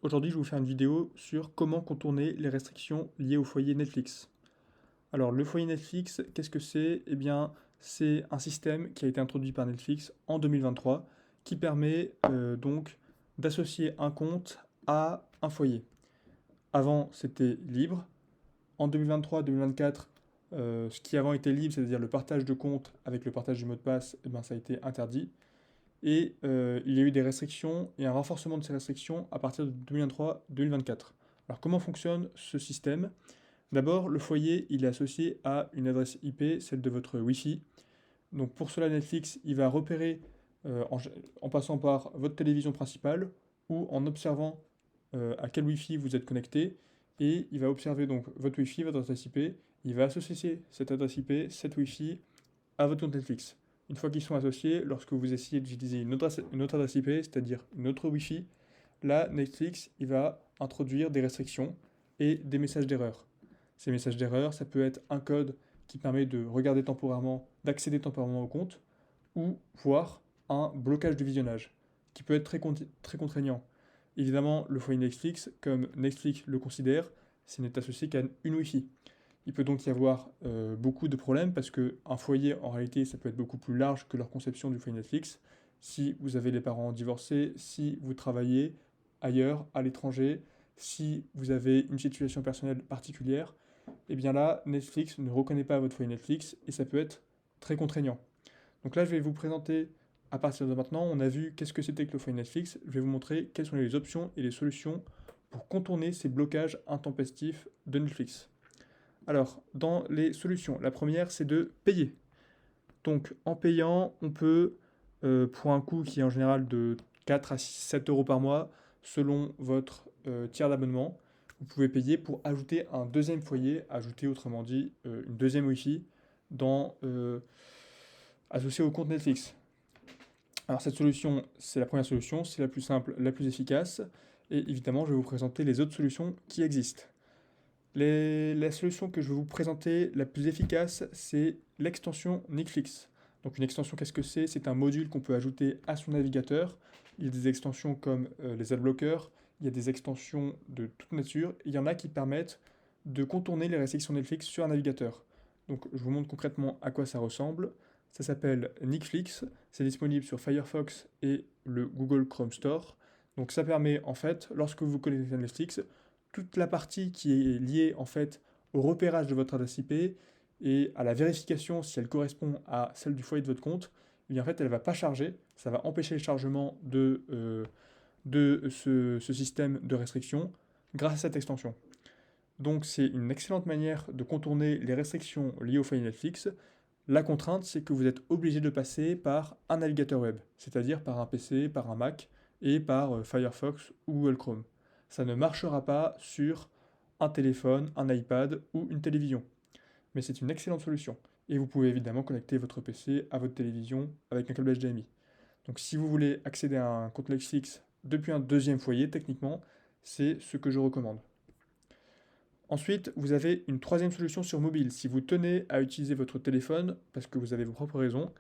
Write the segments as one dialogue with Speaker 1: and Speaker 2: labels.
Speaker 1: Aujourd'hui, je vais vous faire une vidéo sur comment contourner les restrictions liées au foyer Netflix. Alors, le foyer Netflix, qu'est-ce que c'est? Eh bien, c'est un système qui a été introduit par Netflix en 2023 qui permet donc d'associer un compte à un foyer. Avant, c'était libre. En 2023-2024, ce qui avant était libre, c'est-à-dire le partage de compte avec le partage du mot de passe, eh ben, ça a été interdit. Et il y a eu des restrictions et un renforcement de ces restrictions à partir de 2023-2024. Alors comment fonctionne ce système? D'abord, le foyer, il est associé à une adresse IP, celle de votre Wi-Fi. Donc pour cela, Netflix, il va repérer en passant par votre télévision principale ou en observant à quel Wi-Fi vous êtes connecté. Et il va observer donc votre Wi-Fi, votre adresse IP. Il va associer cette adresse IP, cette Wi-Fi à votre compte Netflix. Une fois qu'ils sont associés, lorsque vous essayez d'utiliser une autre adresse IP, c'est-à-dire une autre Wi-Fi, là, Netflix, il va introduire des restrictions et des messages d'erreur. Ces messages d'erreur, ça peut être un code qui permet de regarder temporairement, d'accéder temporairement au compte, ou voire un blocage de visionnage, qui peut être très contraignant. Évidemment, le foyer Netflix, comme Netflix le considère, ce n'est associé qu'à une Wi-Fi. Il peut donc y avoir beaucoup de problèmes parce qu'un foyer, en réalité, ça peut être beaucoup plus large que leur conception du foyer Netflix. Si vous avez des parents divorcés, si vous travaillez ailleurs, à l'étranger, si vous avez une situation personnelle particulière, et bien là, Netflix ne reconnaît pas votre foyer Netflix et ça peut être très contraignant. Donc là, je vais vous présenter, à partir de maintenant, on a vu qu'est-ce que c'était que le foyer Netflix, je vais vous montrer quelles sont les options et les solutions pour contourner ces blocages intempestifs de Netflix. Alors, dans les solutions, la première, c'est de payer. Donc, en payant, on peut, pour un coût qui est en général de 4 à 7 euros par mois, selon votre tiers d'abonnement, vous pouvez payer pour ajouter un deuxième foyer, ajouter autrement dit une deuxième Wi-Fi associé au compte Netflix. Alors cette solution, c'est la première solution, c'est la plus simple, la plus efficace, et évidemment, je vais vous présenter les autres solutions qui existent. La solution que je vais vous présenter, la plus efficace, c'est l'extension Netflix. Donc une extension, qu'est-ce que c'est? C'est un module qu'on peut ajouter à son navigateur. Il y a des extensions comme les adblockers, il y a des extensions de toute nature, et il y en a qui permettent de contourner les restrictions Netflix sur un navigateur. Donc je vous montre concrètement à quoi ça ressemble. Ça s'appelle Netflix, c'est disponible sur Firefox et le Google Chrome Store. Donc ça permet en fait, lorsque vous vous connectez à Netflix, toute la partie qui est liée en fait au repérage de votre adresse IP et à la vérification si elle correspond à celle du foyer de votre compte, eh bien en fait elle ne va pas charger, ça va empêcher le chargement de ce système de restriction grâce à cette extension. Donc c'est une excellente manière de contourner les restrictions liées au foyer Netflix. La contrainte, c'est que vous êtes obligé de passer par un navigateur web, c'est-à-dire par un PC, par un Mac et par Firefox ou Google Chrome. Ça ne marchera pas sur un téléphone, un iPad ou une télévision. Mais c'est une excellente solution. Et vous pouvez évidemment connecter votre PC à votre télévision avec un câble HDMI. Donc si vous voulez accéder à un compte Netflix depuis un deuxième foyer, techniquement, c'est ce que je recommande. Ensuite, vous avez une troisième solution sur mobile. Si vous tenez à utiliser votre téléphone, parce que vous avez vos propres raisons,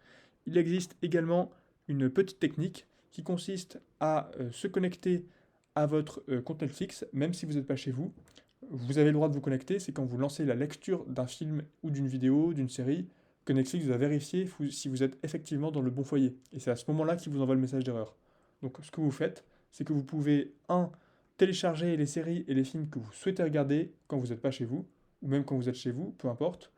Speaker 1: il existe également une petite technique qui consiste à se connecter à votre compte Netflix, même si vous n'êtes pas chez vous. Vous avez le droit de vous connecter, c'est quand vous lancez la lecture d'un film ou d'une vidéo, d'une série, que Netflix va vérifier si vous êtes effectivement dans le bon foyer. Et c'est à ce moment-là qu'il vous envoie le message d'erreur. Donc ce que vous faites, c'est que vous pouvez, télécharger les séries et les films que vous souhaitez regarder quand vous n'êtes pas chez vous, ou même quand vous êtes chez vous, peu importe.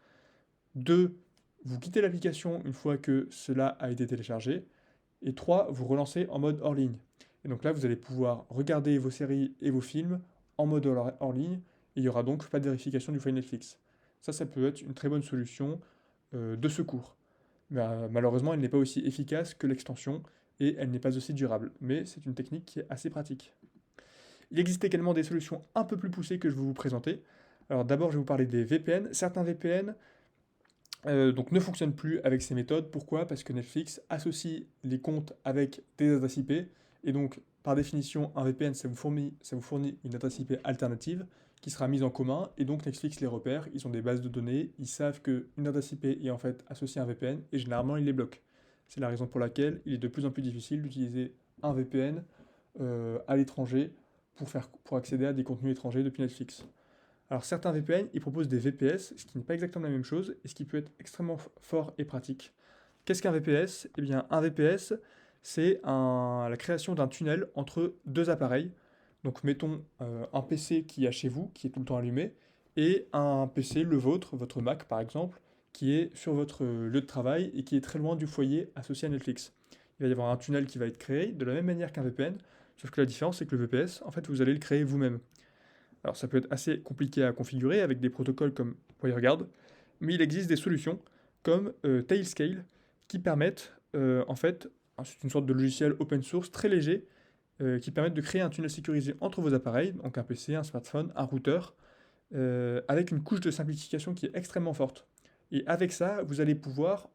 Speaker 1: 2, vous quittez l'application une fois que cela a été téléchargé. Et 3, vous relancez en mode hors ligne. Et donc là, vous allez pouvoir regarder vos séries et vos films en mode hors ligne, et il n'y aura donc pas de vérification du file Netflix. Ça peut être une très bonne solution de secours. Mais, malheureusement, elle n'est pas aussi efficace que l'extension, et elle n'est pas aussi durable. Mais c'est une technique qui est assez pratique. Il existe également des solutions un peu plus poussées que je vais vous présenter. Alors d'abord, je vais vous parler des VPN. Certains VPN donc, ne fonctionnent plus avec ces méthodes. Pourquoi? Parce que Netflix associe les comptes avec des adresses IP. Et donc, par définition, un VPN, ça vous fournit une adresse IP alternative qui sera mise en commun. Et donc, Netflix les repère. Ils ont des bases de données. Ils savent qu'une adresse IP est en fait associée à un VPN. Et généralement, ils les bloquent. C'est la raison pour laquelle il est de plus en plus difficile d'utiliser un VPN à l'étranger pour accéder à des contenus étrangers depuis Netflix. Alors certains VPN, ils proposent des VPS, ce qui n'est pas exactement la même chose, et ce qui peut être extrêmement fort et pratique. Qu'est-ce qu'un VPS? Eh bien, un VPS, c'est la création d'un tunnel entre deux appareils. Donc mettons un PC qui est chez vous, qui est tout le temps allumé, et un PC, le vôtre, votre Mac par exemple, qui est sur votre lieu de travail et qui est très loin du foyer associé à Netflix. Il va y avoir un tunnel qui va être créé de la même manière qu'un VPN, sauf que la différence c'est que le VPS, en fait, vous allez le créer vous-même. Alors ça peut être assez compliqué à configurer avec des protocoles comme WireGuard, mais il existe des solutions comme Tailscale qui permettent, en fait, c'est une sorte de logiciel open source très léger qui permettent de créer un tunnel sécurisé entre vos appareils, donc un PC, un smartphone, un routeur, avec une couche de simplification qui est extrêmement forte. Et avec ça, vous allez pouvoir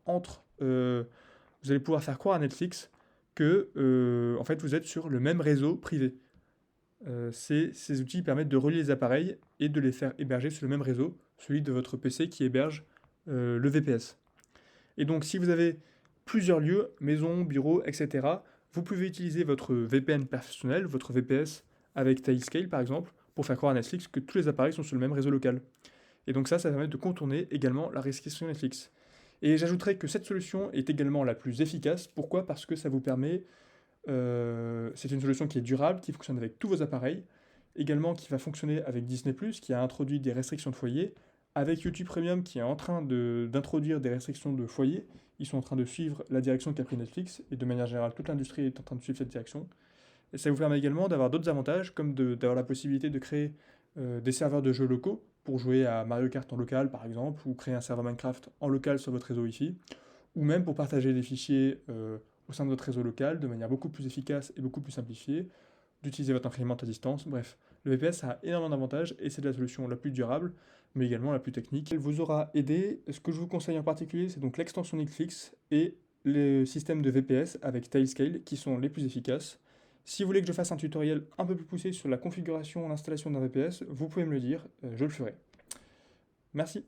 Speaker 1: faire croire à Netflix que en fait, vous êtes sur le même réseau privé. Ces outils permettent de relier les appareils et de les faire héberger sur le même réseau, celui de votre PC qui héberge le VPS. Et donc, si vous avez plusieurs lieux, maison, bureau, etc., vous pouvez utiliser votre VPN personnel, votre VPS avec Tailscale par exemple, pour faire croire à Netflix que tous les appareils sont sur le même réseau local. Et donc ça permet de contourner également la restriction Netflix. Et j'ajouterais que cette solution est également la plus efficace. Pourquoi? Parce que ça vous permet c'est une solution qui est durable, qui fonctionne avec tous vos appareils, également qui va fonctionner avec Disney+, qui a introduit des restrictions de foyer, avec YouTube Premium qui est en train d'introduire des restrictions de foyer. Ils sont en train de suivre la direction qu'a pris Netflix, et de manière générale, toute l'industrie est en train de suivre cette direction. Et ça vous permet également d'avoir d'autres avantages, comme d'avoir la possibilité de créer des serveurs de jeux locaux, pour jouer à Mario Kart en local par exemple, ou créer un serveur Minecraft en local sur votre réseau Wi-Fi, ou même pour partager des fichiers au sein de votre réseau local de manière beaucoup plus efficace et beaucoup plus simplifiée, d'utiliser votre imprimante à distance, bref. Le VPS a énormément d'avantages et c'est la solution la plus durable, mais également la plus technique. Elle vous aura aidé. Ce que je vous conseille en particulier, c'est donc l'extension Netflix et le système de VPS avec Tailscale qui sont les plus efficaces. Si vous voulez que je fasse un tutoriel un peu plus poussé sur la configuration et l'installation d'un VPS, vous pouvez me le dire, je le ferai. Merci.